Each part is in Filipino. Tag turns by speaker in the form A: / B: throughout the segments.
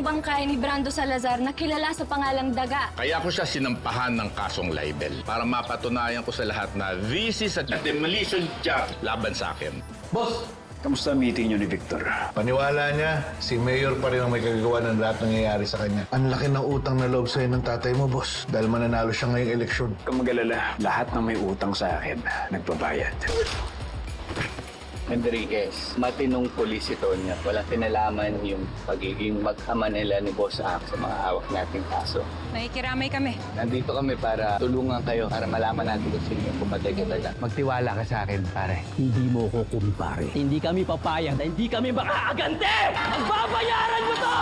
A: bangkay ni Brando Salazar na kilala sa pangalang Daga.
B: Kaya ko siya sinampahan ng kasong libel para mapatunayan ko sa lahat na this is a demolition job laban sa akin.
C: Boss, kamusta ang meeting niyo ni Victor?
D: Paniwala niya, si Mayor pa rin ang may kagagawa ng lahat nangyayari sa kanya. Ang laki ng utang na loob sa'yo ng tatay mo, boss. Dahil mananalo siya ngayong eleksyon.
C: Kung mag-alala, lahat ng may utang sa akin, nagbabayad.
E: Enriquez, matinong pulis ito niya. Walang kinalaman yung pagiging mag-ama nila ni Boss Ak sa mga hawak nating kaso.
F: Nakikiramay kami.
E: Nandito kami para tulungan kayo para malaman natin kung sino yung pumatay ka talaga.
G: Magtiwala ka sa akin, pare. Hindi mo ko kumpare. Hindi kami papayag na hindi kami makakagante! Babayaran mo to!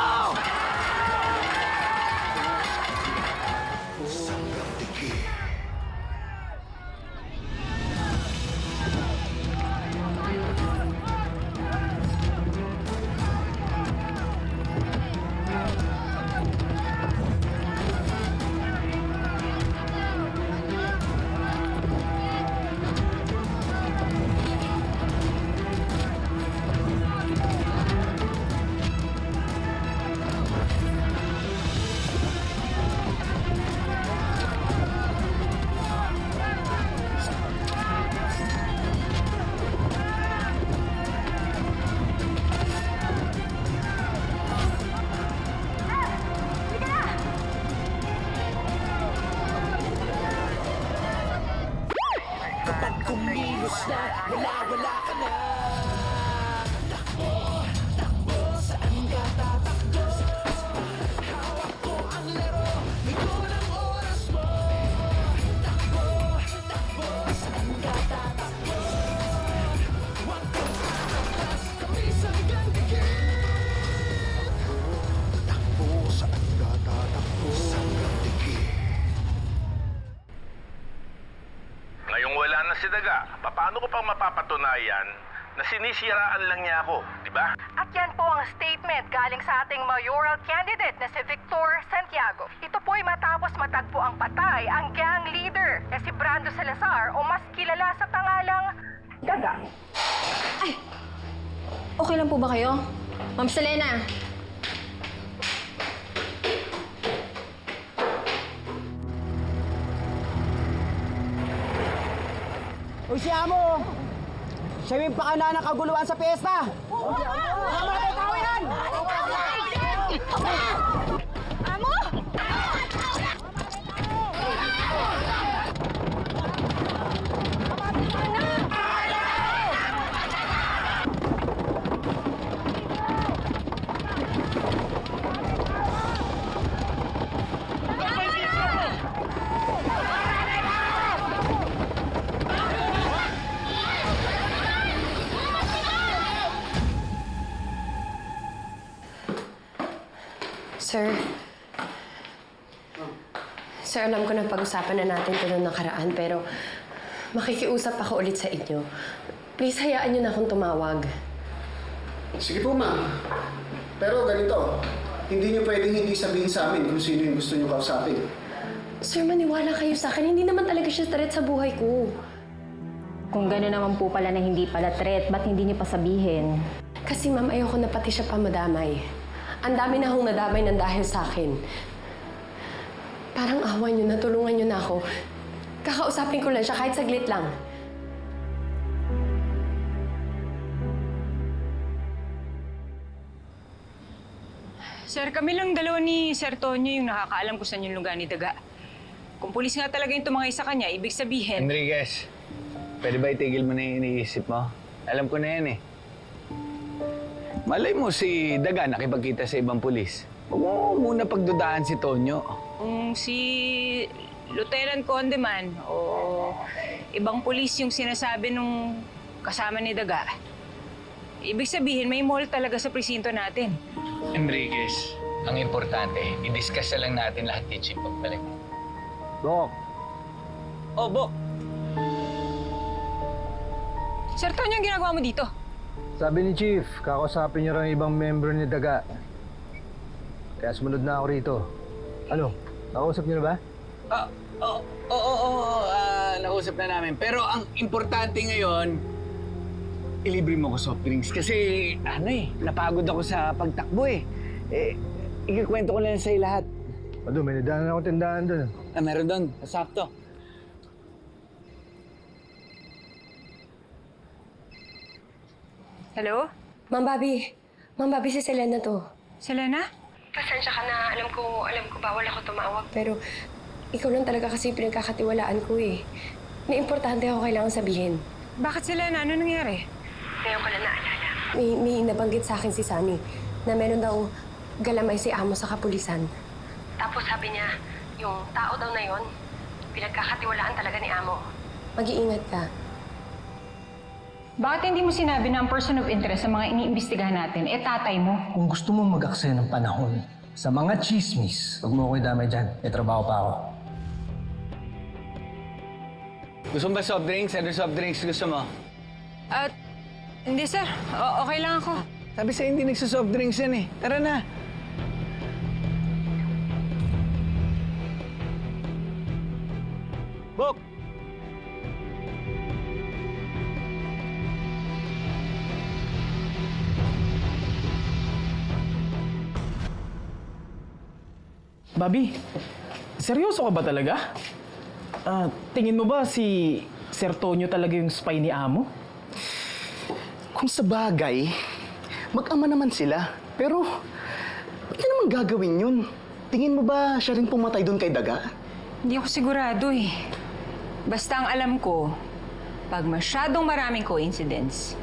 B: Ngayong wala na si Daga, paano ko pang mapapatunayan na sinisiraan lang niya ako, di ba?
H: At yan po ang statement galing sa ating mayoral candidate na si Victor Santiago. Ito po'y matapos matagpo ang patay ang gang leader na si Brando Salazar o mas kilala sa pangalang Daga.
A: Ay! Okay lang po ba kayo? Ma'am Selena!
G: O siya mo! Siya yung pakana ng kaguluhan sa piyesta! Mga mga tao yan!
A: Amo!
I: Sir, alam ko na pag-usapan na natin ito noong nakaraan, pero makikiusap ako ulit sa inyo. Please, hayaan niyo na akong tumawag.
J: Sige po, ma'am. Pero ganito, hindi niyo pwedeng hindi sabihin sa amin kung sino yung gusto niyo kausapin.
I: Sir, maniwala kayo sa akin. Hindi naman talaga siya threat sa buhay ko.
A: Kung gano'n naman po pala na hindi pala threat, ba't hindi niyo pa sabihin?
I: Kasi ma'am, ayoko na pati siya pa madamay. Ang dami na akong nadamay ng dahil sa akin. Parang awa niyo na, tulungan niyo na ako. Kakausapin ko lang siya kahit saglit lang.
F: Sir, kami lang dalawa ni Sir Tonyo yung nakakaalam kung saan yung lugar ni Daga. Kung pulis nga talaga yung tumangay sa kanya, ibig sabihin...
E: Enriquez, pwede ba itigil mo na yung iniisip mo? Alam ko na yan eh. Malay mo si Daga nakipagkita sa ibang pulis. Huwag mo muna pagdudahan si Tonyo.
F: Kung si Lieutenant Conde man o ibang pulis yung sinasabi nung kasama ni Daga, ibig sabihin may mall talaga sa presinto natin.
E: Enriquez, ang importante, i-discuss na lang natin lahat ni Chief pagbalik.
G: Bok!
F: Oh, Bok! Sir Tonyo, ang ginagawa mo dito?
G: Sabi ni Chief, kakausapin niyo rin ibang member ni Daga. Kaya sumunod na ako rito. Ano? Nakausap niyo na ba?
E: Nausap na namin. Pero ang importante ngayon, ilibre mo ko soft drinks. Kasi, napagod ako sa pagtakbo eh.
C: ikikwento ko na lang sa'yo lahat.
G: Ado, may nadaanan ako tindahan doon.
C: Meron doon. Sakto.
F: Hello?
I: Ma'am Bobby, si Selena to.
F: Selena?
I: Pasensya ka na. Alam ko bawal ako tumawag. Pero ikaw lang talaga kasi pinagkakatiwalaan ko eh. May importante ako kailangan sabihin.
F: Bakit Selena? Ano nangyari?
I: Ngayon ko lang naalala. May nabanggit sa akin si Sunny na meron daw galamay si Amo sa kapulisan. Tapos sabi niya, yung tao daw na yon, pinagkakatiwalaan talaga ni Amo. Mag-iingat ka.
F: Bakit hindi mo sinabi na ang person of interest sa mga iniimbestigahan natin, tatay mo?
G: Kung gusto mong mag-aksaya ng panahon sa mga chismis, huwag mo ako idamay dyan. May trabaho pa ako.
C: Gusto mo ba soft drinks? Ano soft drinks gusto mo?
F: At, hindi sir. Okay lang ako.
C: Sabi sa'yo hindi nagsa-soft drinks yan eh. Tara na. Bok!
K: Bobby, seryoso ka ba talaga? Tingin mo ba si Sir Tonyo talaga yung spy ni Amo?
J: Kung sa bagay, mag-ama naman sila. Pero, ba't niya naman gagawin yun? Tingin mo ba siya rin pumatay doon kay Daga?
F: Hindi ako sigurado eh. Basta ang alam ko, pag masyadong maraming coincidence,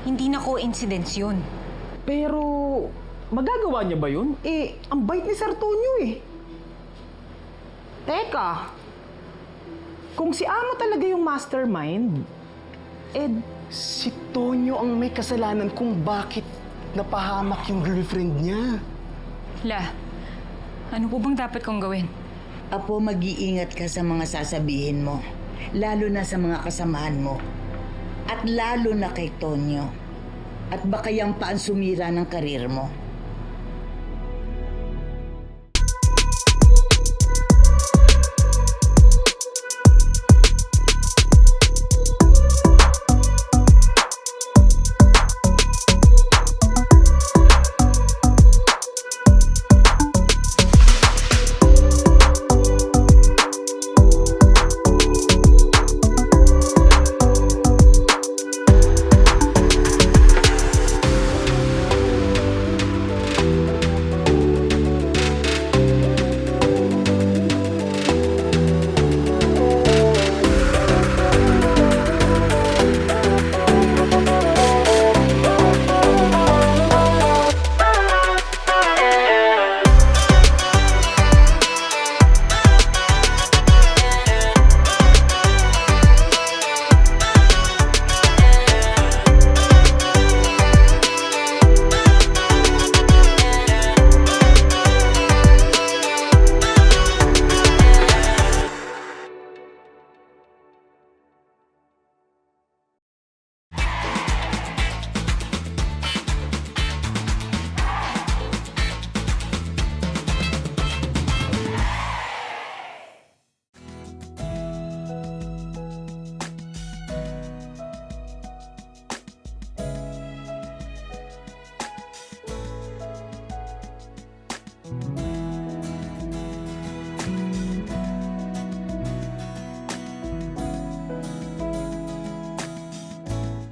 F: hindi na coincidence yun.
K: Pero, magagawa niya ba yun? Ang bait ni Sir Tonyo eh. Teka, kung si Amo talaga yung mastermind,
J: Si Tonyo ang may kasalanan kung bakit napahamak yung girlfriend niya.
F: La, ano po bang dapat kong gawin?
L: Apo, mag-iingat ka sa mga sasabihin mo. Lalo na sa mga kasamahan mo. At lalo na kay Tonyo. At baka yan pa ang sumira ng karir mo.